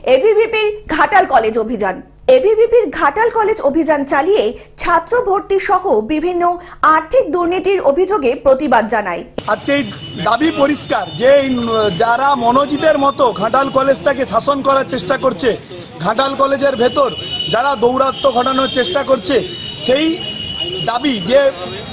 এভিভিপির Ghatal college অভিযান। এভিভিপির Ghatal college অভিযান চালিয়ে ছাত্র ভর্তি সহ বিভিন্ন আর্থিক দুর্নীতির অভিযোগে প্রতিবাদ জানায়। আজকে দাবি পরিষ্কার যে যারা মনোজিতের মতো ঘাটাল কলেজটাকে শাসন করার চেষ্টা করছে, ঘাটাল কলেজের ভেতর যারা দৌরাত্ম্য ঘটানোর চেষ্টা করছে, সেই দাবি যে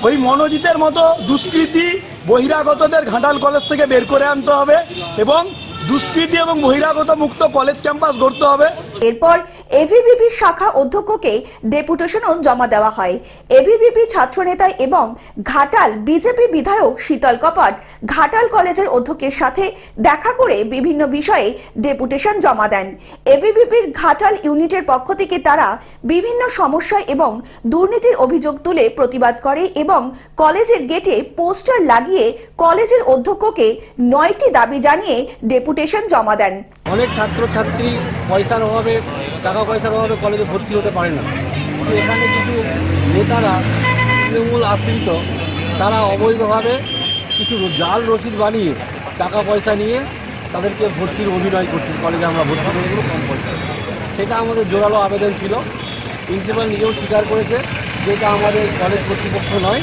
ওই মনোজিতের মতো দুষ্কৃতী বহিরাগতদের ঘাটাল কলেজ থেকে বের করে আনতে হবে এবং দুষ্কৃতী এবং বহিরাগত মুক্ত কলেজ ক্যাম্পাস গড়তে হবে। এরপর এভিভিপি শাখা অধ্যক্ষকে ডেপুটেশনও জমা দেওয়া হয়। এভিভিপি ছাত্রনেতা এবং ঘাটাল বিজেপি বিধায়ক শীতল কপাট ঘাটাল কলেজের অধ্যক্ষের সাথে দেখা করে বিভিন্ন বিষয়ে ডেপুটেশন জমা দেন। এভিভিপির ঘাটাল ইউনিটের পক্ষ থেকে তারা বিভিন্ন সমস্যা এবং দুর্নীতির অভিযোগ তুলে প্রতিবাদ করে এবং কলেজের গেটে পোস্টার লাগিয়ে কলেজের অধ্যক্ষকে 9টি দাবি জানিয়ে ডেপুটেশন জমা দেন। অনেক ছাত্রছাত্রী পয়সার অভাবে, টাকা পয়সার অভাবে কলেজে ভর্তি হতে পারে না। এখানে কিছু নেতারা তৃণমূল আশ্রিত, তারা অবৈধভাবে কিছু জাল রসিদ বানিয়ে টাকা পয়সা নিয়ে তাদেরকে ভর্তির অভিনয় করছে। কলেজে আমরা ভর্তি করে দেবো কম পয়সা, সেটা আমাদের জোরালো আবেদন ছিল। প্রিন্সিপাল নিজেও স্বীকার করেছে যেটা আমাদের কলেজ কর্তৃপক্ষ নয়,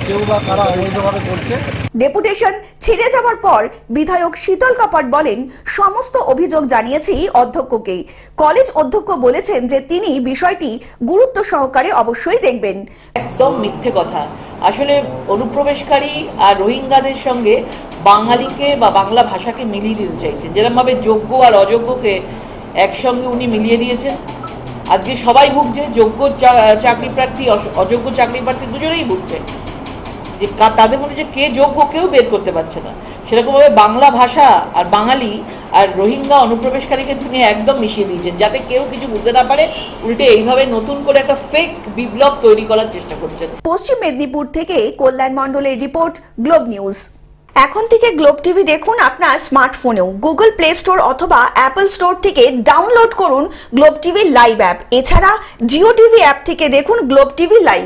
কেউ বা কারা অবৈধভাবে করছে। ডেপুটেশন ছিঁড়ে যাওয়ার পর বিধায়ক শীতল কপাট বলেন, সমস্ত অভিযোগ জানিয়েছি অধ্যক্ষকে। কলেজ অধ্যক্ষ বলেছেন যে তিনি বিষয়টি গুরুত্ব সহকারে অবশ্যই দেখবেন। একদম মিথ্যে কথা। আসলে অনুপ্রবেশকারী আর রোহিঙ্গাদের সঙ্গে বাঙালিকে বা বাংলা ভাষাকে মিলিয়ে দিতে চাইছেন, যেরকমভাবে যোগ্য আর অযোগ্যকে একসঙ্গে উনি মিলিয়ে দিয়েছেন। আজকে সবাই ভুগছে, যোগ্য চাকরি প্রার্থী অযোগ্য চাকরি প্রার্থী দুজনেই ভুগছে। যে তাদের মধ্যে যে কে যোগ্য কেউ বের করতে পারছে না। সেরকমভাবে বাংলা ভাষা আর বাঙালি আর রোহিঙ্গা অনুপ্রবেশকারীকে তিনি একদম মিশিয়ে দিয়েছেন, যাতে কেউ কিছু বুঝতে না পারে। উল্টে এইভাবে নতুন করে একটা ফেক বিপ্লব তৈরি করার চেষ্টা করছেন। পশ্চিম মেদিনীপুর থেকে কল্যাণ মণ্ডলের রিপোর্ট, গ্লোব নিউজ। এখন থেকে গ্লোব টিভি দেখুন আপনার স্মার্টফোনেও। গুগল প্লে স্টোর অথবা অ্যাপল স্টোর থেকে ডাউনলোড করুন গ্লোব টিভি লাইভ অ্যাপ। এছাড়া জিও টিভি অ্যাপ থেকে দেখুন গ্লোব টিভি লাইভ।